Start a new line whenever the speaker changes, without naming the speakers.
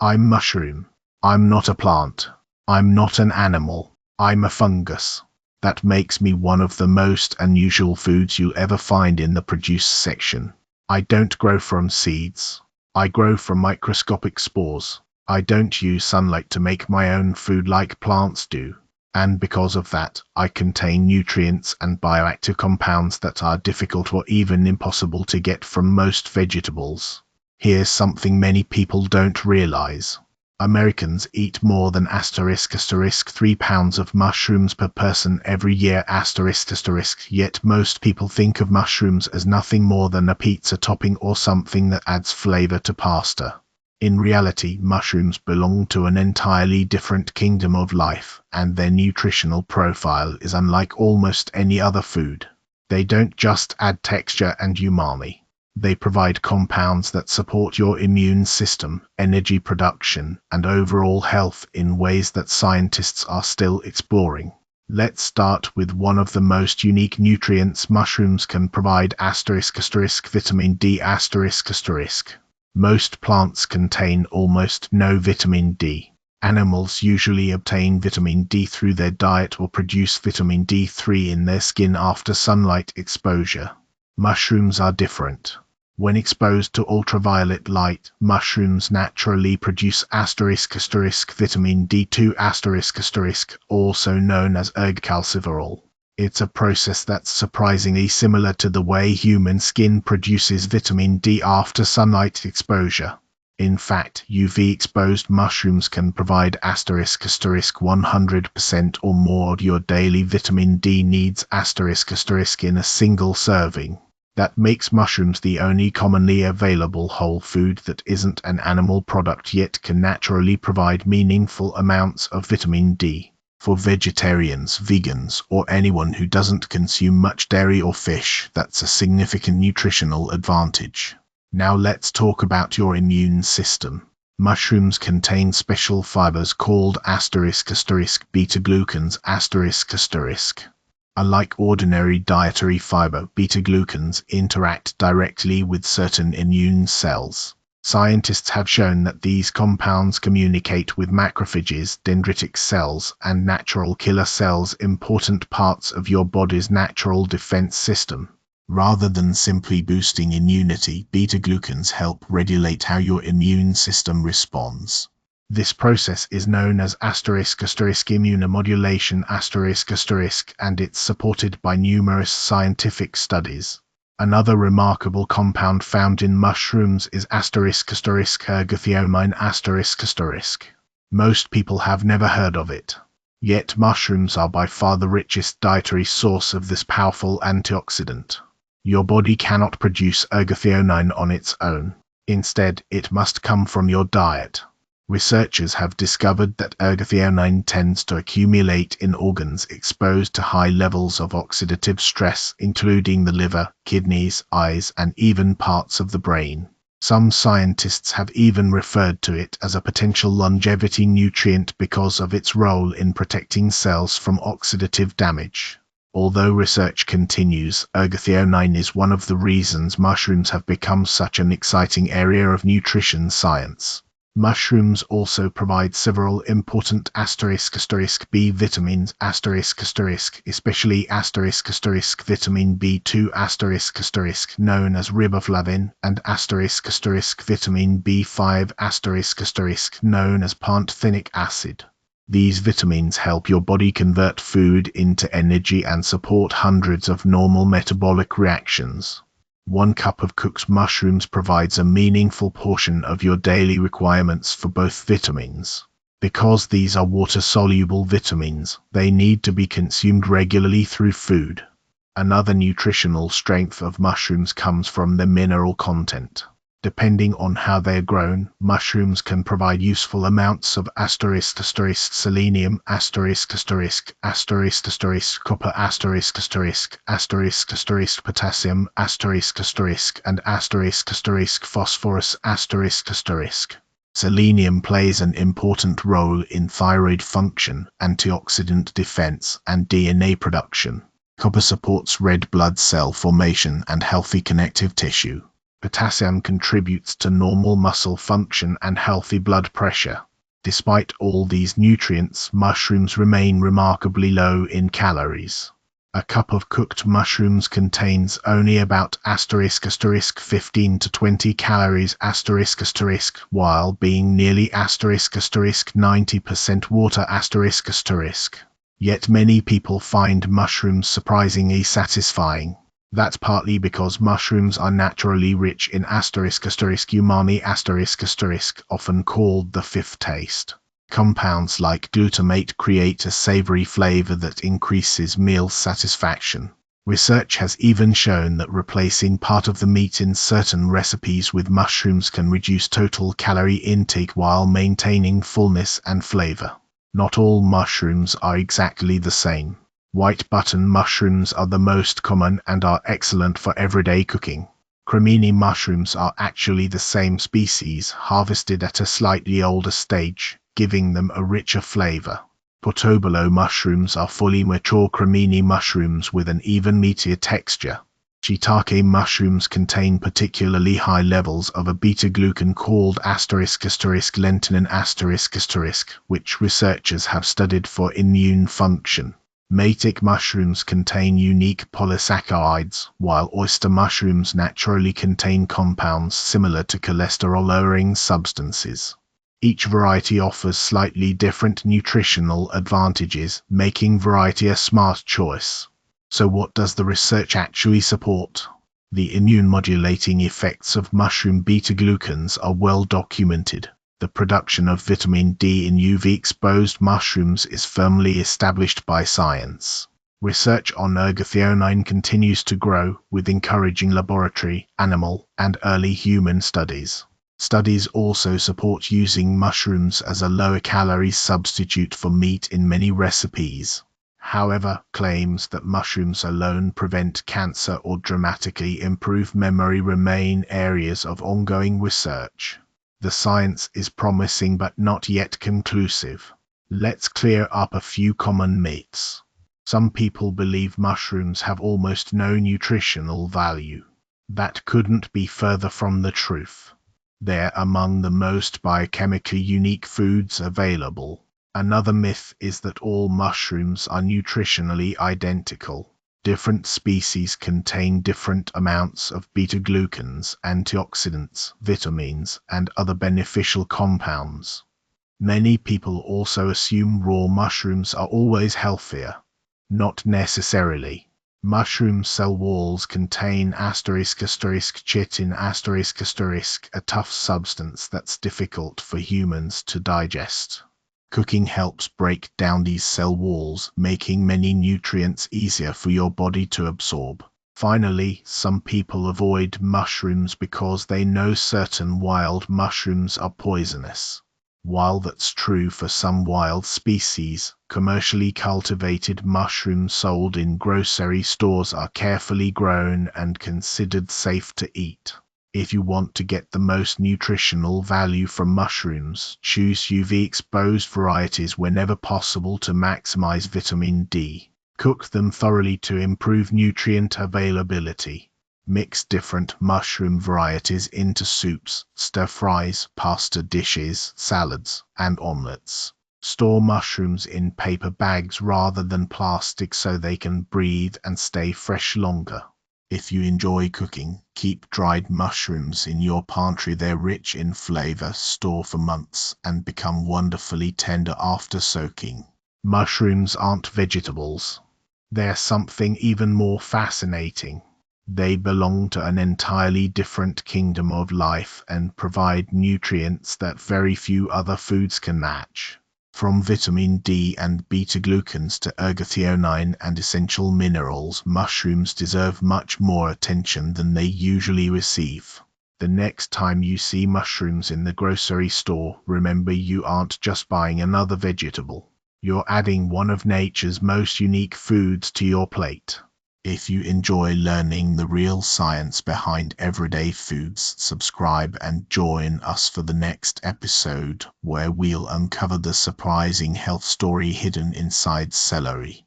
I'm mushroom. I'm not a plant. I'm not an animal. I'm a fungus. That makes me one of the most unusual foods you'll ever find in the produce section. I don't grow from seeds. I grow from microscopic spores. I don't use sunlight to make my own food like plants do. And because of that, I contain nutrients and bioactive compounds that are difficult or even impossible to get from most vegetables. Here's something many people don't realize. Americans eat more than ** 3 pounds of mushrooms per person every year **, yet most people think of mushrooms as nothing more than a pizza topping or something that adds flavor to pasta. In reality, mushrooms belong to an entirely different kingdom of life, and their nutritional profile is unlike almost any other food. They don't just add texture and umami. They provide compounds that support your immune system, energy production, and overall health in ways that scientists are still exploring. Let's start with one of the most unique nutrients mushrooms can provide ** vitamin D **. Most plants contain almost no vitamin D. Animals usually obtain vitamin D through their diet or produce vitamin D3 in their skin after sunlight exposure. Mushrooms are different. When exposed to ultraviolet light, mushrooms naturally produce ** vitamin D2 **, also known as ergocalciferol. It's a process that's surprisingly similar to the way human skin produces vitamin D after sunlight exposure. In fact, UV-exposed mushrooms can provide ** 100% or more of your daily vitamin D needs ** in a single serving. That makes mushrooms the only commonly available whole food that isn't an animal product yet can naturally provide meaningful amounts of vitamin D. For vegetarians, vegans, or anyone who doesn't consume much dairy or fish, that's a significant nutritional advantage. Now let's talk about your immune system. Mushrooms contain special fibers called ** beta-glucans **. Unlike ordinary dietary fiber, beta-glucans interact directly with certain immune cells. Scientists have shown that these compounds communicate with macrophages, dendritic cells, and natural killer cells, important parts of your body's natural defense system. Rather than simply boosting immunity, beta-glucans help regulate how your immune system responds. This process is known as ** immunomodulation **, and it's supported by numerous scientific studies. Another remarkable compound found in mushrooms is ** ergothioneine **. Most people have never heard of it. Yet mushrooms are by far the richest dietary source of this powerful antioxidant. Your body cannot produce ergothioneine on its own. Instead, it must come from your diet. Researchers have discovered that ergothioneine tends to accumulate in organs exposed to high levels of oxidative stress, including the liver, kidneys, eyes, and even parts of the brain. Some scientists have even referred to it as a potential longevity nutrient because of its role in protecting cells from oxidative damage. Although research continues, ergothioneine is one of the reasons mushrooms have become such an exciting area of nutrition science. Mushrooms also provide several important ** B vitamins **, especially ** vitamin B2 ** known as riboflavin, and ** vitamin B5 ** known as pantothenic acid. These vitamins help your body convert food into energy and support hundreds of normal metabolic reactions. 1 cup of cooked mushrooms provides a meaningful portion of your daily requirements for both vitamins. Because these are water-soluble vitamins, they need to be consumed regularly through food. Another nutritional strength of mushrooms comes from their mineral content. Depending on how they are grown, mushrooms can provide useful amounts of ** selenium, ** copper, ** potassium, ** and ** phosphorus. Selenium plays an important role in thyroid function, antioxidant defense, and DNA production. Copper supports red blood cell formation and healthy connective tissue. Potassium contributes to normal muscle function and healthy blood pressure. Despite all these nutrients, mushrooms remain remarkably low in calories. A cup of cooked mushrooms contains only about **15 to 20 calories **, while being nearly **90% water**. Yet many people find mushrooms surprisingly satisfying. That's partly because mushrooms are naturally rich in umami**, often called the fifth taste. Compounds like glutamate create a savory flavor that increases meal satisfaction. Research has even shown that replacing part of the meat in certain recipes with mushrooms can reduce total calorie intake while maintaining fullness and flavor. Not all mushrooms are exactly the same. White button mushrooms are the most common and are excellent for everyday cooking. Cremini mushrooms are actually the same species, harvested at a slightly older stage, giving them a richer flavor. Portobello mushrooms are fully mature cremini mushrooms with an even meatier texture. Shiitake mushrooms contain particularly high levels of a beta-glucan called **lentinin**, which researchers have studied for immune function. Matic mushrooms contain unique polysaccharides, while oyster mushrooms naturally contain compounds similar to cholesterol-lowering substances. Each variety offers slightly different nutritional advantages, making variety a smart choice. So what does the research actually support? The immune-modulating effects of mushroom beta-glucans are well documented. The production of vitamin D in UV-exposed mushrooms is firmly established by science. Research on ergothioneine continues to grow, with encouraging laboratory, animal, and early human studies. Studies also support using mushrooms as a lower-calorie substitute for meat in many recipes. However, claims that mushrooms alone prevent cancer or dramatically improve memory remain areas of ongoing research. The science is promising but not yet conclusive. Let's clear up a few common myths. Some people believe mushrooms have almost no nutritional value. That couldn't be further from the truth. They're among the most biochemically unique foods available. Another myth is that all mushrooms are nutritionally identical. Different species contain different amounts of beta-glucans, antioxidants, vitamins, and other beneficial compounds. Many people also assume raw mushrooms are always healthier. Not necessarily. Mushroom cell walls contain **chitin**, a tough substance that's difficult for humans to digest. Cooking helps break down these cell walls, making many nutrients easier for your body to absorb. Finally, some people avoid mushrooms because they know certain wild mushrooms are poisonous. While that's true for some wild species, commercially cultivated mushrooms sold in grocery stores are carefully grown and considered safe to eat. If you want to get the most nutritional value from mushrooms, choose UV-exposed varieties whenever possible to maximize vitamin D. Cook them thoroughly to improve nutrient availability. Mix different mushroom varieties into soups, stir-fries, pasta dishes, salads, and omelets. Store mushrooms in paper bags rather than plastic so they can breathe and stay fresh longer. If you enjoy cooking, keep dried mushrooms in your pantry. They're rich in flavor, store for months, and become wonderfully tender after soaking. Mushrooms aren't vegetables. They're something even more fascinating. They belong to an entirely different kingdom of life and provide nutrients that very few other foods can match. From vitamin D and beta-glucans to ergothioneine and essential minerals, mushrooms deserve much more attention than they usually receive. The next time you see mushrooms in the grocery store, remember you aren't just buying another vegetable. You're adding one of nature's most unique foods to your plate. If you enjoy learning the real science behind everyday foods, subscribe and join us for the next episode, where we'll uncover the surprising health story hidden inside celery.